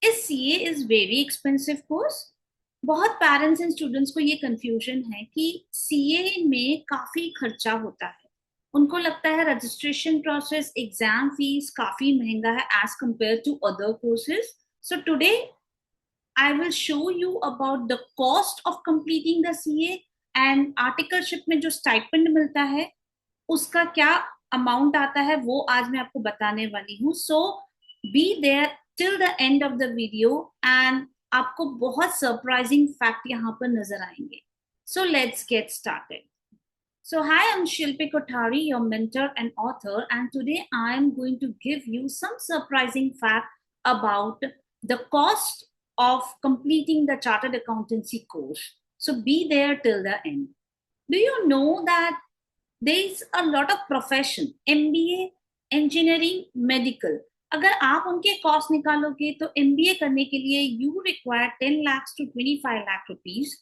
Is CA is very expensive course? बहुत parents and students को ये कंफ्यूजन है कि सीए में काफी खर्चा होता है। उनको लगता है रजिस्ट्रेशन प्रोसेस, एग्जाम फीस काफी महंगा है as compare to other courses. So today I will show you about the cost of completing the CA and articleship में जो stipend मिलता है उसका क्या अमाउंट आता है वो आज मैं आपको बताने वाली हूँ। So be there till the end of the video and आपको बहुत सरप्राइजिंग फैक्ट यहाँ पर नजर आएंगे। So let's get started. So, hi, I'm Shilpi Kothari, your mentor and author, and today I am going to give you some surprising fact about the cost of completing the Chartered Accountancy course. So, be there till the end. Do you know that there is a lot of profession, MBA, engineering, medical? अगर आप उनके cost निकालोगे तो MBA करने के लिए you require 10 lakhs to 25 lakh rupees.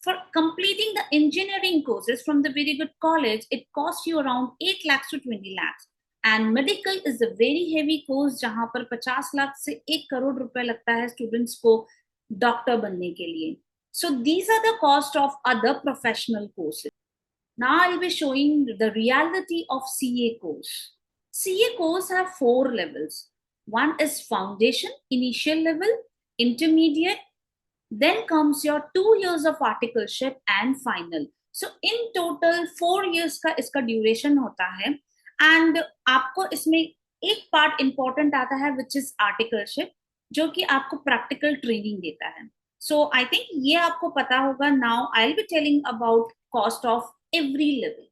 For completing the engineering courses from the very good college, it costs you around 8 lakhs to 20 lakhs. And medical is a very heavy course जहां पर 50 लाख से 1 करोड़ रुपए लगता है students को doctor बनने के लिए. So these are the cost of other professional courses. Now I'll be showing the reality of CA course. CA course have 4 levels. One is foundation, initial level, intermediate, then comes your 2 years of articleship and final. So in total 4 years का इसका duration होता है and आपको इसमें एक part important आता है which is articleship, जो कि आपको प्रैक्टिकल ट्रेनिंग देता है. सो आई थिंक ये आपको पता होगा. Now I will be telling about cost of every level.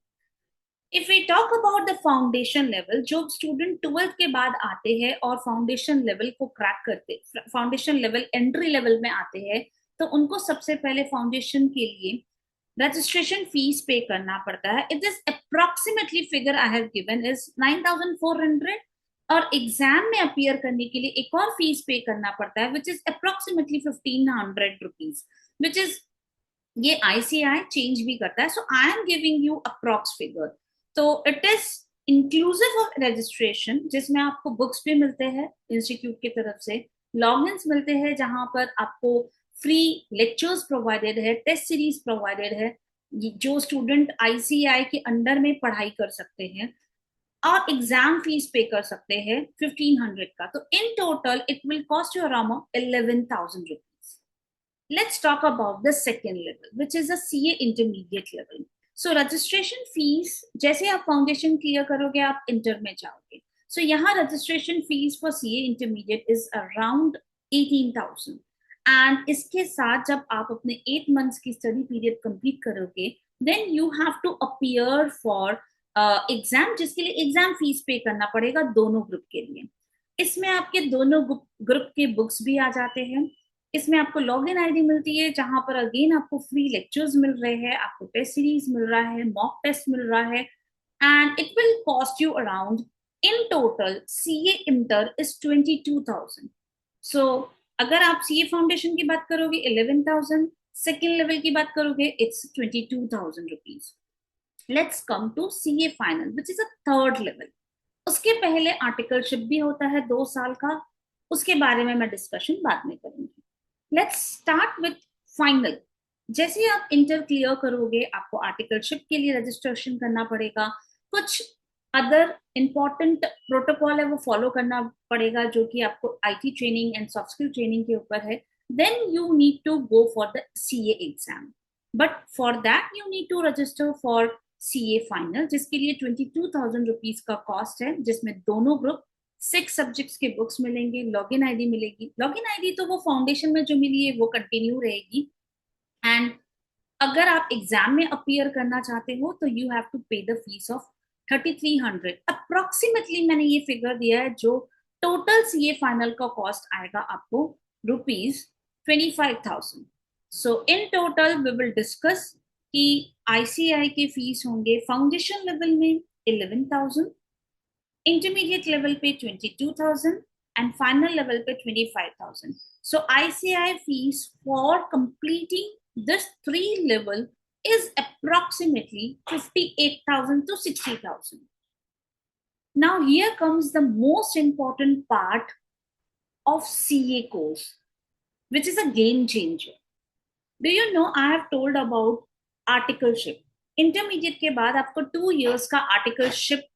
If we talk about the foundation level, जो स्टूडेंट 12th के बाद आते हैं और फाउंडेशन लेवल को क्रैक करते, फाउंडेशन लेवल एंट्री लेवल में आते हैं, तो उनको सबसे पहले फाउंडेशन के लिए रजिस्ट्रेशन फीस पे करना पड़ता है. It is approximately figure I have given is 9,400. और एग्जाम में अपियर करने के लिए एक और फीस पे करना पड़ता है which is approximately 1,500 rupees, which is ये आईसीआई चेंज भी करता है. So I am giving you approx figure. तो it is inclusive of registration, जिसमें आपको बुक्स भी मिलते हैं इंस्टीट्यूट की तरफ से, लॉगिन्स मिलते हैं जहां पर आपको फ्री लेक्चर्स प्रोवाइडेड है, टेस्ट सीरीज प्रोवाइडेड है जो स्टूडेंट आईसीआई के अंडर में पढ़ाई कर सकते हैं, और एग्जाम फीस पे कर सकते हैं 1,500 का. तो in total it will cost you around 11,000 rupees. Let's talk about the second level, which is a CA intermediate level. So registration fees, जैसे आप फाउंडेशन क्लियर करोगे आप इंटर में जाओगे. So यहाँ registration fees for CA intermediate is around 18,000. And इसके साथ जब आप अपने 8 months की स्टडी पीरियड कंप्लीट करोगे, then you have to appear for exam, जिसके लिए एग्जाम फीस पे करना पड़ेगा दोनों ग्रुप के लिए. इसमें आपके दोनों ग्रुप के बुक्स भी आ जाते हैं. इसमें आपको लॉगिन आईडी मिलती है जहां पर अगेन आपको फ्री लेक्चर्स मिल रहे हैं, आपको टेस्ट सीरीज मिल रहा है, मॉक टेस्ट मिल रहा है, and it will cost you around in total CA inter is 22,000. सो अगर आप सीए फाउंडेशन की बात करोगे 11,000, सेकेंड लेवल की बात करोगे it's 22,000 rupees. Let's come to CA final which is a third level. उसके पहले आर्टिकलशिप भी होता है 2 साल का, उसके बारे में मैं डिस्कशन बाद में करूंगी. Let's start with final. जैसे आप इंटर क्लियर करोगे आपको आर्टिकलशिप के लिए रजिस्ट्रेशन करना पड़ेगा. कुछ अदर इंपॉर्टेंट प्रोटोकॉल है वो फॉलो करना पड़ेगा, जो कि आपको IT training and soft skill training के ऊपर है. Then you need to go for the CA exam, but for that you need to register for CA final, जिसके लिए 22,000 रुपीज का कॉस्ट है, जिसमें दोनों ग्रुप 6 सब्जेक्ट्स के बुक्स मिलेंगे, लॉगिन आईडी मिलेगी. लॉगिन आईडी तो वो फाउंडेशन में जो मिली है वो कंटिन्यू रहेगी. एंड अगर आप एग्जाम में अपीयर करना चाहते हो तो you have to pay the fees of 3,300. Approximately मैंने ये फिगर दिया है, जो टोटल सीए फाइनल का कॉस्ट आएगा आपको rupees 25,000. So in total we will discuss कि आईसीआई के फीस होंगे फाउंडेशन लेवल में 11,000, इंटरमीडिएट लेवल पे 22,000 एंड फाइनल लेवल पे 25,000. So ICI fees for completing this 3 level is approximately 58,000 to 60,000. Now here comes the most important part of CA course, which is a game changer. Do you know, I have told about articleship. Intermediate के बाद आपको 2 years का articleship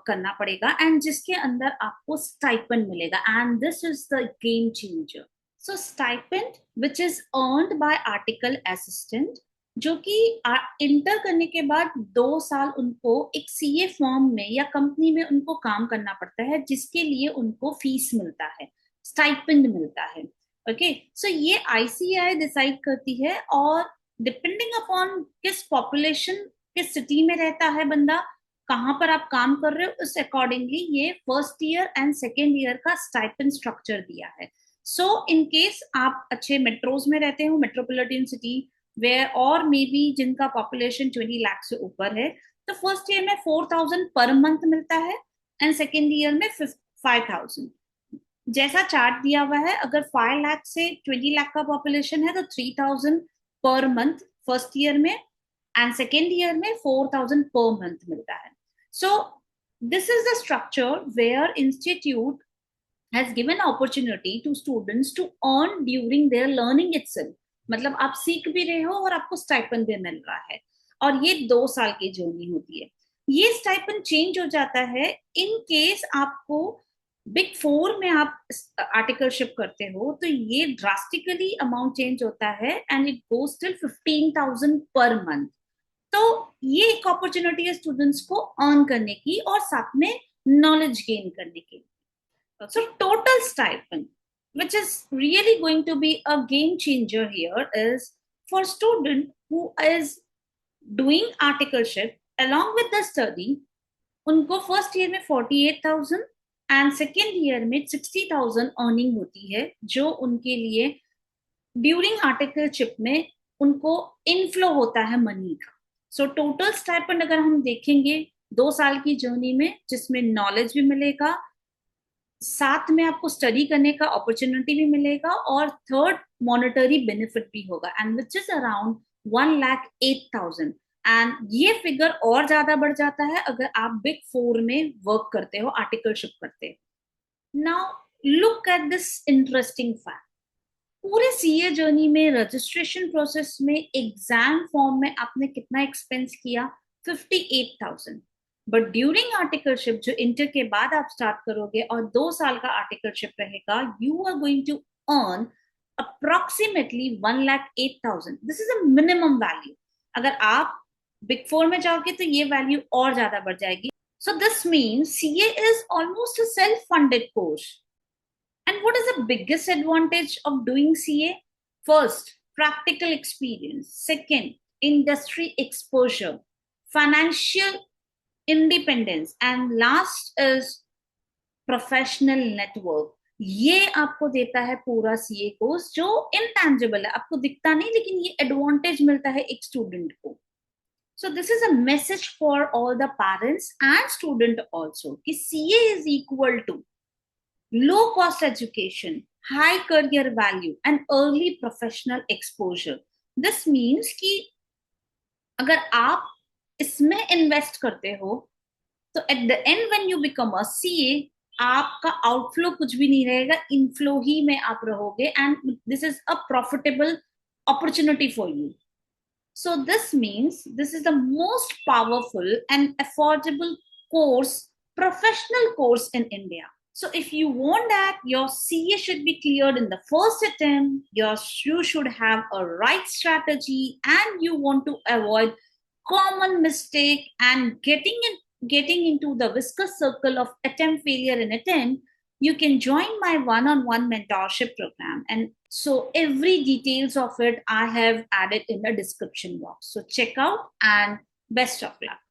करना पड़ेगा and जिसके अंदर आपको stipend मिलेगा and this is the game changer. So stipend which is earned bye article assistant, जो कि इंटर करने के बाद 2 साल उनको एक सीए फॉर्म में या कंपनी में उनको काम करना पड़ता है, जिसके लिए उनको फीस मिलता है, स्टाइपेंड मिलता है. ओके, सो ये आईसीआई डिसाइड करती है और डिपेंडिंग अपॉन किस पॉपुलेशन, किस सिटी में रहता है बंदा, कहाँ पर आप काम कर रहे हो, उस अकॉर्डिंगली ये first year and second year का स्टाइपेंड स्ट्रक्चर दिया है. सो इन केस आप अच्छे मेट्रोज में रहते हो, मेट्रोपॉलिटन सिटी वेयर, और मे बी जिनका पॉपुलेशन 20 लाख से ऊपर है, तो फर्स्ट ईयर में 4,000 पर मंथ मिलता है एंड सेकेंड ईयर में 5,000. जैसा चार्ट दिया हुआ है, अगर 5 लाख से 20 लाख का पॉपुलेशन है तो 3,000 पर मंथ फर्स्ट ईयर में एंड सेकेंड ईयर में 4,000 पर मंथ मिलता है. So this is the structure where institute has given opportunity to students to earn during their learning itself. मतलब आप सीख भी रहे हो और आपको स्टाइपेंड भी मिल रहा है, और ये 2 साल की जर्नी होती है. ये स्टाइपेंड चेंज हो जाता है इन केस आपको बिग 4 में आप आर्टिकलशिप करते हो, तो ये ड्रास्टिकली अमाउंट चेंज होता है and it goes till 15,000 per month. तो ये एक अपॉर्चुनिटी है स्टूडेंट्स को अर्न करने की और साथ में नॉलेज गेन करने की. So total stipend, which is really going to be a game changer here, is for student who is doing articleship along with the study, उनको फर्स्ट ईयर में 48,000 एंड सेकेंड ईयर में 60,000 earning होती है, जो उनके लिए ड्यूरिंग आर्टिकलशिप में उनको इनफ्लो होता है मनी का. सो टोटल स्टाइपेंड अगर हम देखेंगे 2 साल की जर्नी में, जिसमें नॉलेज भी मिलेगा, साथ में आपको स्टडी करने का अपॉर्चुनिटी भी मिलेगा, और थर्ड मॉनेटरी बेनिफिट भी होगा, and which is around 1,08,000. And ये फिगर और ज्यादा बढ़ जाता है अगर आप बिग 4 में वर्क करते हो, आर्टिकलशिप करते हो. Now look at this interesting fact. पूरे सीए जर्नी में, रजिस्ट्रेशन प्रोसेस में, एग्जाम फॉर्म में आपने कितना एक्सपेंस किया? 58,000. बट ड्यूरिंग आर्टिकलशिप, जो इंटर के बाद आप स्टार्ट करोगे और 2 साल का आर्टिकलशिप रहेगा, you are going to earn approximately 1,08,000. This is a minimum value. अगर आप बिग 4 में जाओगे तो ये वैल्यू और ज्यादा बढ़ जाएगी. So this means CA is almost a self funded course. And what is the biggest advantage of doing CA? First, practical experience. Second, industry exposure. Financial independence. And last is professional network. ये आपको देता है पूरा CA course, जो intangible है, आपको दिखता नहीं, लेकिन ये एडवांटेज मिलता है एक स्टूडेंट को. So this is a message for all the parents and student also कि CA is equal to low cost education, high career value and early professional exposure. This means कि अगर आप इसमें इन्वेस्ट करते हो तो at the end when you become a CA, आपका outflow कुछ भी नहीं रहेगा, इनफ्लो ही में आप रहोगे, and this is a profitable opportunity for you. So this means this is the most powerful and affordable course, professional course in India. So if you want that your CA should be cleared in the first attempt, you should have a right strategy, and you want to avoid common mistake and getting into the viscous circle of attempt failure and attempt, you can join my one-on-one mentorship program. And so every details of it I have added in the description box. So check out, and best of luck.